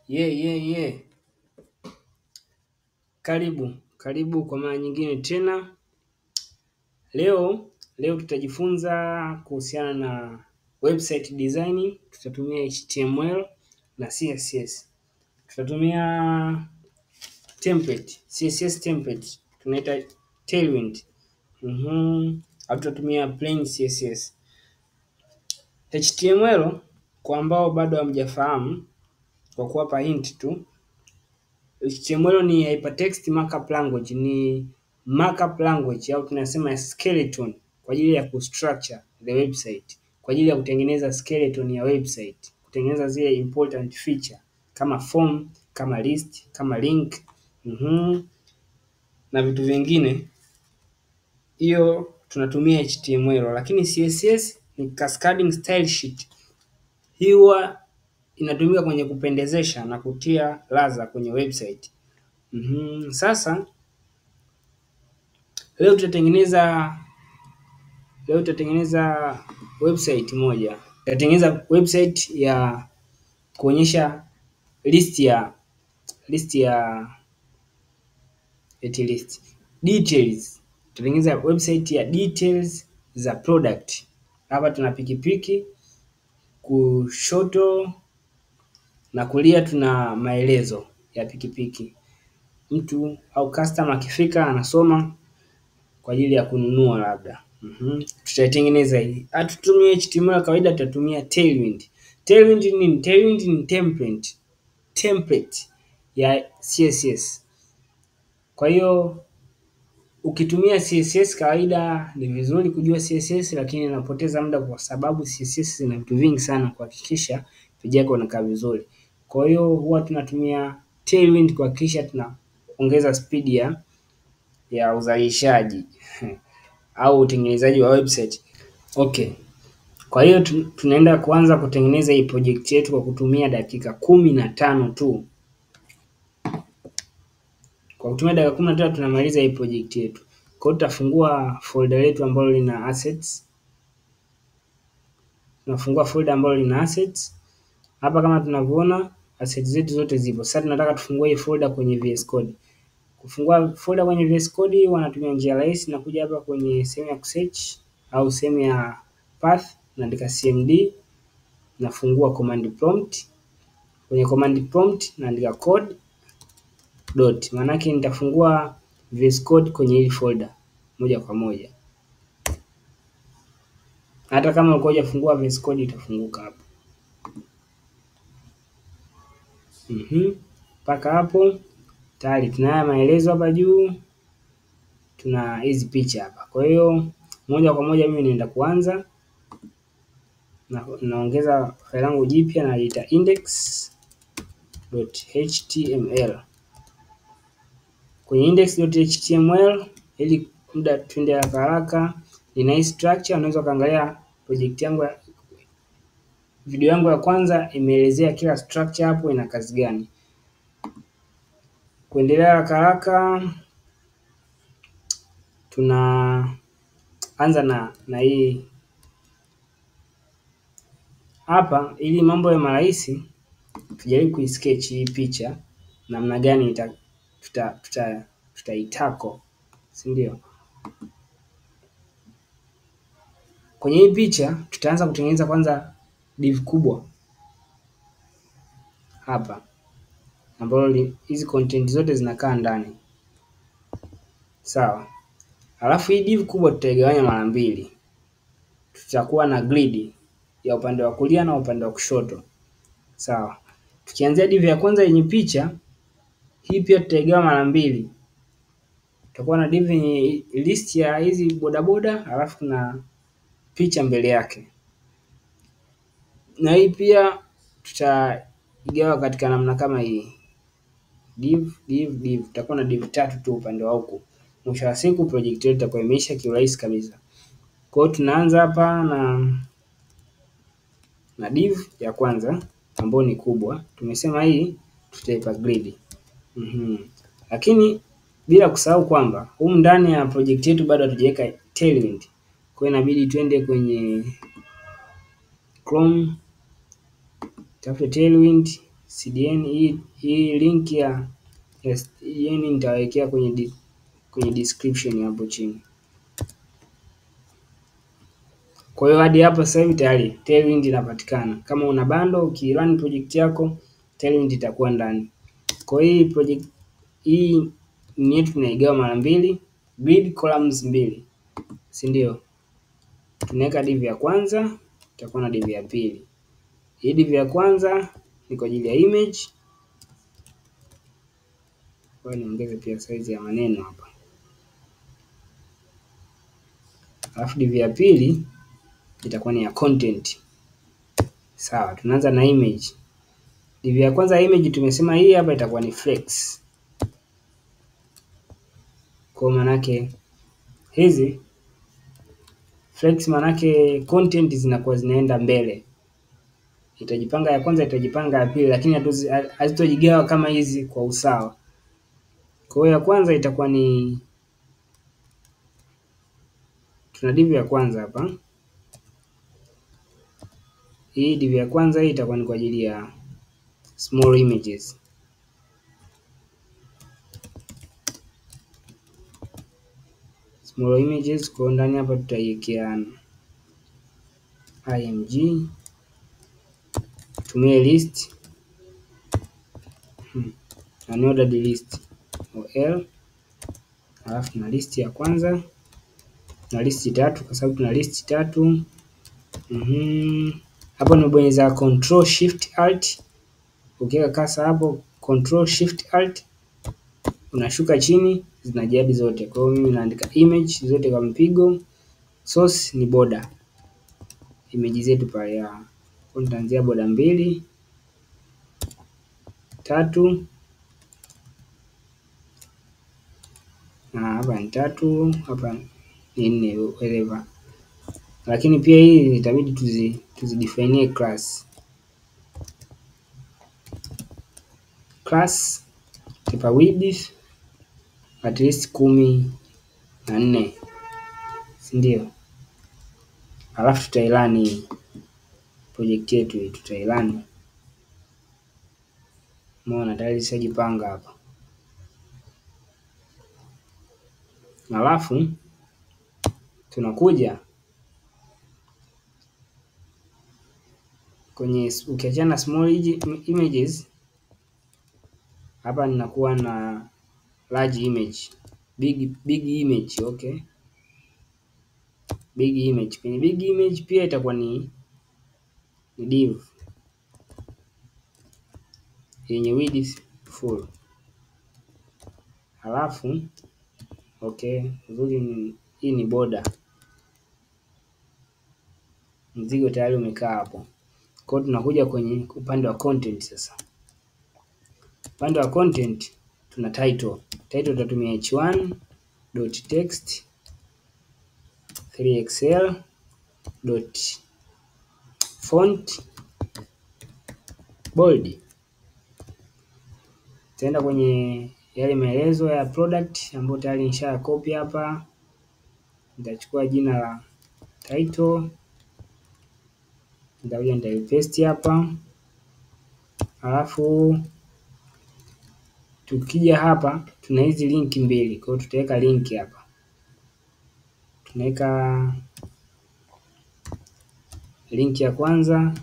Ye. Karibu kwa mara nyingine tena. Leo tutajifunza kuhusiana na website design. Tutatumia HTML na CSS. Tutatumia template, CSS template. Tunaita Tailwind. Au tutatumia plain CSS. HTML kwa ambao bado hamjafahamu, kwa kuwapa hint tu. HTML ni hypertext markup language, ni markup language au tunasema skeleton kwa ajili ya kustructure the website, kwa ajili ya kutengeneza skeleton ya website, kutengeneza zile important feature kama form, kama list, kama link na vitu vingine. Hiyo tunatumia HTML, lakini CSS ni cascading style sheet. Hii huwa inatumika kwenye kupendezesha na kutia ladha kwenye website. Sasa leo tutatengeneza website moja. Tutatengeneza website ya kuonyesha details. Tutatengeneza website ya details za product. Hapa tuna pikipiki, kushoto na kulia tuna maelezo ya pikipiki. Mtu au customer akifika anasoma kwa ajili ya kununua labda. Tutaitengeneza hii. Hatutumii HTML kawaida, tutatumia Tailwind. Tailwind ni template ya CSS. Kwa hiyo ukitumia CSS kawaida ni vizuri kujua CSS, lakini unapoteza muda kwa sababu CSS zina vitu vingi sana kuhakikisha peji yako inakaa vizuri. Kwa hiyo huwa tunatumia Tailwind kuhakikisha tunaongeza speed ya uzalishaji au utengenezaji wa website. Okay. Kwa hiyo tunaenda kuanza kutengeneza hii project yetu kwa kutumia dakika 15 tu. Kwa kutumia dakika 15 tunamaliza hii project yetu. Kwa hiyo tutafungua folder letu ambalo lina assets. Tunafungua folder ambalo lina assets. Hapa kama tunavyoona assets zetu zote zipo. Sasa tunataka tufungue hii folder kwenye VS Code. Kufungua folder kwenye VS Code wanatumia njia rahisi, na kuja hapa kwenye sehemu ya kusearch au sehemu ya path, naandika cmd, nafungua command prompt. Kwenye command prompt naandika code dot, maana yake nitafungua VS Code kwenye hii folder moja kwa moja. Hata kama ulikuwa hujafungua VS Code itafunguka hapo. Mpaka hapo tayari tunayo maelezo hapa juu, tuna hizi picha hapa. Kwa hiyo moja kwa moja mimi naenda kuanza na naongeza faili langu jipya na liita index.html. Kwenye index.html ili muda tuende haraka, nina hii structure. Unaweza kaangalia project yangu, video yangu ya kwanza imeelezea kila structure hapo ina kazi gani. Kuendelea haraka tunaanza na hii hapa, ili mambo ya marahisi tujaribu kuisketch hii picha namna gani tutaitako, si ndio? Kwenye hii picha tutaanza kutengeneza kwanza div kubwa hapa, ambalo hizi content zote zinakaa ndani, sawa. Alafu hii div kubwa tutaigawanya mara mbili. Tutakuwa na grid ya upande wa kulia na upande wa kushoto, sawa. Tukianzia div ya kwanza yenye picha hii, pia tutaigawa mara mbili. Tutakuwa na div yenye list ya hizi bodaboda, alafu kuna picha mbele yake, na hii pia tutaigawa katika namna kama hii, div. Tutakuwa na div 3 tu upande wa huku. Mwisho wa siku project yetu itakuwa imeisha kiurahisi kabisa. Kwa hiyo tunaanza hapa na div ya kwanza ambayo ni kubwa. Tumesema hii tutaipa grid. Lakini bila kusahau kwamba humu ndani ya project yetu bado hatujaweka Tailwind. Kwa hiyo inabidi twende kwenye Chrome, tafute Tailwind CDN. Hii link ya CDN nitawekea kwenye description hapo chini. Kwa hiyo hadi hapo sasa hivi tayari Tailwind inapatikana. Kama una bando ukirun project yako Tailwind itakuwa ndani. Kwa hii project hii ni yetu tunaigawa mara mbili, grid columns mbili, si ndio? Tunaweka div ya kwanza, tutakuwa na div ya pili. Hii div ya kwanza ni kwa ajili ya image. Kwa niongeze pia size ya maneno hapa. Alafu div ya pili itakuwa ni ya content. Sawa, tunaanza na image. Div ya kwanza image tumesema hii hapa itakuwa ni flex. Kwa manake hizi flex manake content zinakuwa zinaenda mbele. Itajipanga ya kwanza, itajipanga ya pili, lakini hazitojigawa kama hizi kwa usawa. Kwa hiyo ya kwanza itakuwa ni tuna div ya kwanza hapa. Hii div ya kwanza hii itakuwa ni kwa ajili ya small images. Small images kwa ndani hapa tutaiwekea img, tumie list unordered list OL. Alafu na list ya kwanza na list tatu, kwa sababu tuna list tatu. Hapo nimebonyeza control shift alt. Ukiweka kasa hapo control shift alt unashuka chini, zinajadi zote. Kwa hiyo mimi naandika image zote kwa mpigo. Source ni border, image zetu pale ya. Kwa nitaanzia border 2, 3 na hapa ni 3, hapa ni 4, whatever. Lakini pia hii itabidi tuzidefine class. Class type width at least 14, si ndio? Alafu tutailani project yetu hii, tutailani. Umeona tayari ishajipanga hapa. Alafu tunakuja kwenye ukiachana small images hapa, ninakuwa na large image, big image. Okay, big image. Kwenye big image pia itakuwa ni div yenye width full. Halafu okay, uzuri hii ni border. Mzigo tayari umekaa hapo. Kwa hiyo tunakuja kwenye upande wa content sasa. Upande wa content tuna title. Title tutatumia h1.text 3xl.font bold. Tutaenda kwenye yale maelezo ya product ambayo tayari nisha copy hapa. Nitachukua jina la title, nitakuja nitaipaste hapa. Alafu tukija hapa tuna hizi link mbili, kwa hiyo tutaweka link hapa. Tunaweka link ya kwanza,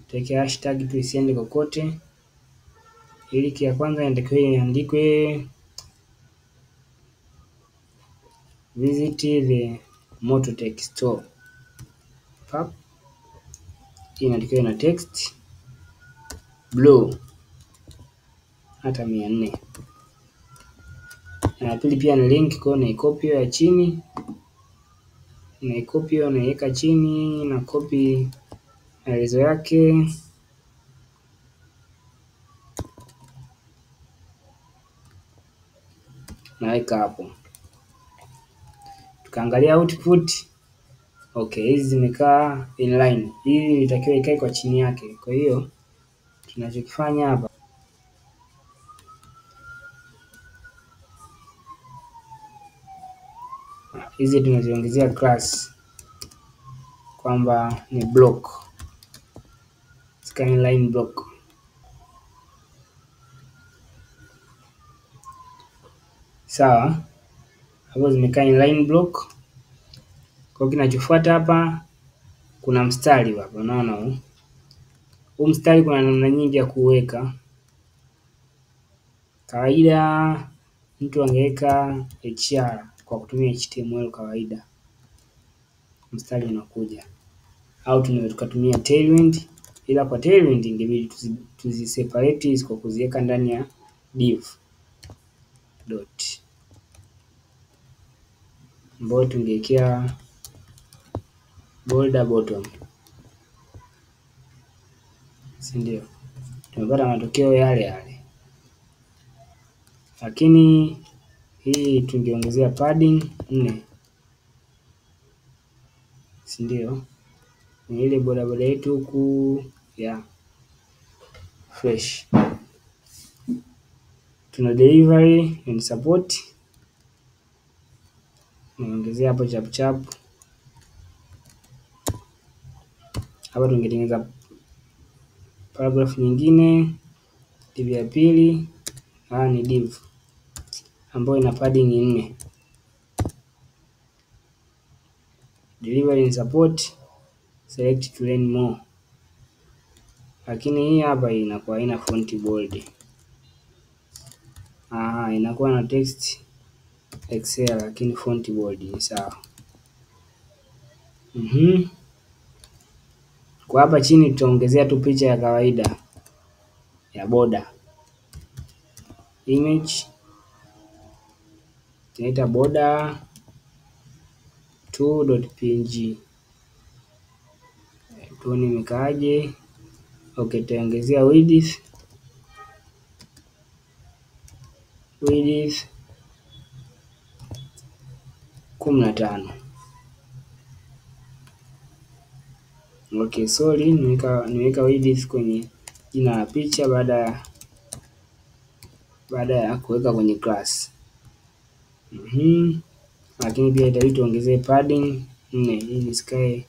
tutaweka hashtag tu isiende kokote. Link ya kwanza inatakiwa iandikwe visit the Mototech store. Pap, inatakiwa na text blue hata 400. Na pili pia ni link, kwa na copy ya chini, na copy naiweka chini, na copy maelezo yake. Naweka hapo. Tukaangalia output. Okay, hizi zimekaa inline. Hii itakiwa ikae kwa chini yake. Kwa hiyo tunachokifanya hapa, hizi tunaziongezea class kwamba ni block, scan line block. sawa, hapo zimekaa inline block. Kwa kinachofuata hapa kuna mstari hapa, unaona huu. Huu mstari kuna namna nyingi ya kuweka. Kawaida mtu angeweka HR kwa kutumia HTML kawaida, mstari unakuja, au tunaweza tukatumia Tailwind, ila kwa Tailwind ingebidi tuziseparate hizi kwa kuziweka ndani ya div dot, ambayo tungewekea border bottom, si ndio? Tumepata matokeo yale yale, lakini hii tungeongezea padding 4, si ndio? Ni ile bodaboda yetu huku ya fresh. Tuna delivery and support, naongezea hapo chap chap. Hapa tungetengeneza paragraph nyingine, div ya pili. Ni div ambayo ina padding 4. Delivery and support, select to learn more. Lakini hii hapa inakuwa haina font bold. Inakuwa na text excel lakini font bold ni sawa. Kwa hapa chini tutaongezea tu picha ya kawaida ya border. Image tunaita border 2.png. Tuone imekaaje. Okay, tutaongezea width 15. Okay, sorry, niweka width kwenye jina la picha baada ya kuweka kwenye class. Lakini pia itabidi tuongezee padding 4 ili isikae.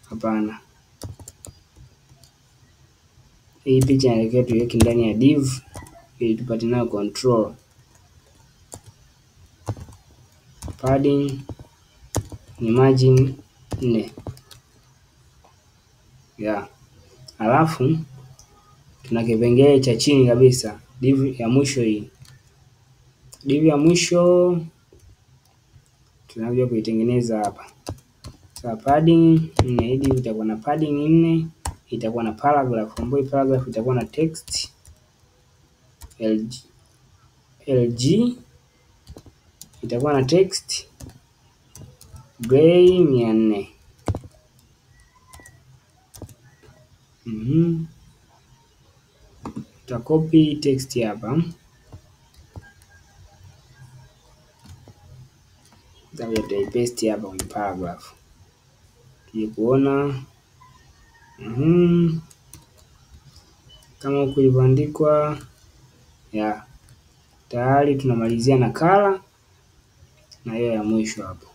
Hapana, hii picha inatakiwa tuiweke ndani ya div ili tupate nayo control. Padding ni margin 4. Alafu tuna kipengele cha chini kabisa, div ya mwisho hii. Div ya mwisho tunakuja kuitengeneza hapa. Sasa padding 4, hii div itakuwa na padding 4, itakuwa na paragraph, ambayo paragraph itakuwa na text LG, itakuwa na text gray 400. Tutakopi text hapa, tutaipaste hapa kwenye paragraph tuje kuona kama huku ilivyoandikwa. Tayari tunamalizia na color na hiyo ya mwisho hapo.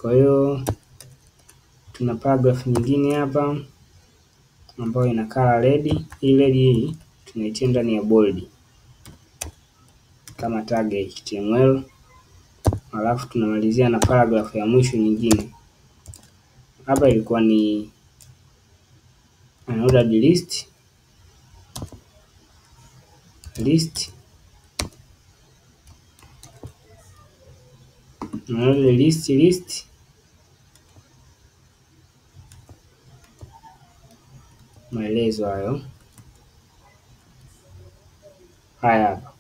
Kwa hiyo tuna paragraph nyingine hapa ambayo ina color red. Hii red hii tunaitia ndani ya bold kama tag ya HTML. Alafu tunamalizia na paragraph ya mwisho nyingine. Hapa ilikuwa ni unordered list maelezo hayo. Haya hapa.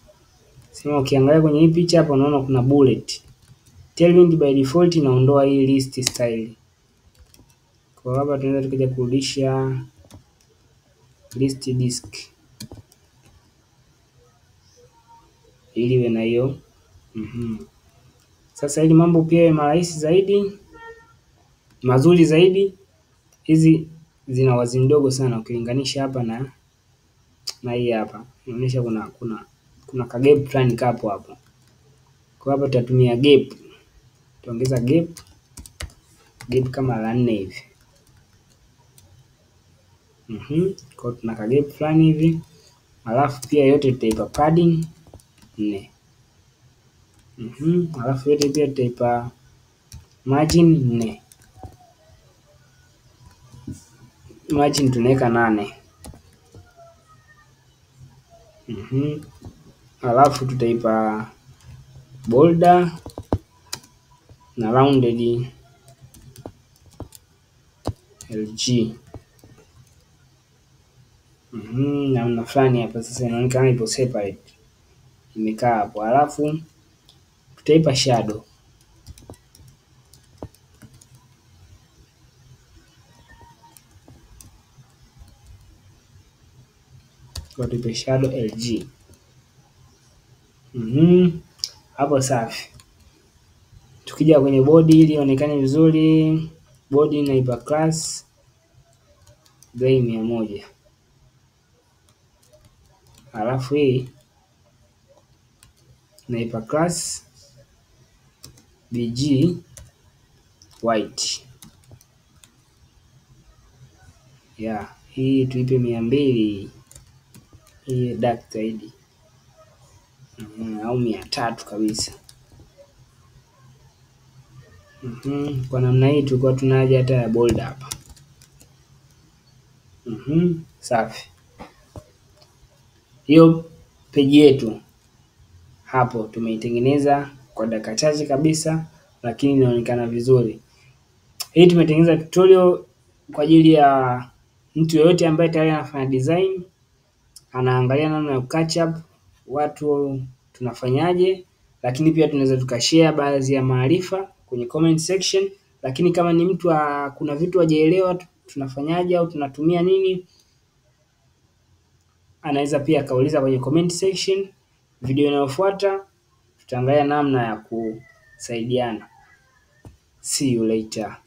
Sema ukiangalia kwenye hii picha hapa unaona kuna bullet. Tailwind by default inaondoa hii list style. Kwa hapa tunaweza tukaja kurudisha list disk ili iwe na hiyo. Sasa ili mambo pia yawe marahisi zaidi, mazuri zaidi, hizi zina wazi mdogo sana ukilinganisha hapa na hii hapa. Inaonyesha kuna ka gap fulani kapo hapo. Kwa hapa tutatumia gap. Tutaongeza gap kama la 4 hivi. Kwa tuna ka gap fulani hivi alafu pia yote tutaipa padding 4. Alafu yote pia tutaipa margin 4. Margin tunaweka 8. Alafu tutaipa border na rounded LG. Namna fulani hapa sasa inaonekana ipo separate, imekaa hapo. Alafu tutaipa shadow, kwa tuipe shadow LG. Hapo safi. Tukija kwenye body ili ionekane vizuri, body naipa class gray 100. Alafu hii naipa class BG white. Hii tuipe 200, hii dark zaidi, au 300 kabisa. Kwa namna hii tulikuwa tuna haja hata ya bold hapa. Safi. Hiyo peji yetu hapo tumeitengeneza kwa dakika chache kabisa, lakini inaonekana vizuri. Hii tumetengeneza tutorial kwa ajili ya mtu yoyote ambaye tayari anafanya design, anaangalia namna ya catch up watu tunafanyaje, lakini pia tunaweza tukashare baadhi ya maarifa kwenye comment section. Lakini kama ni mtu kuna vitu hajaelewa tunafanyaje au tunatumia nini, anaweza pia akauliza kwenye comment section. Video inayofuata tutaangalia namna ya kusaidiana. See you later.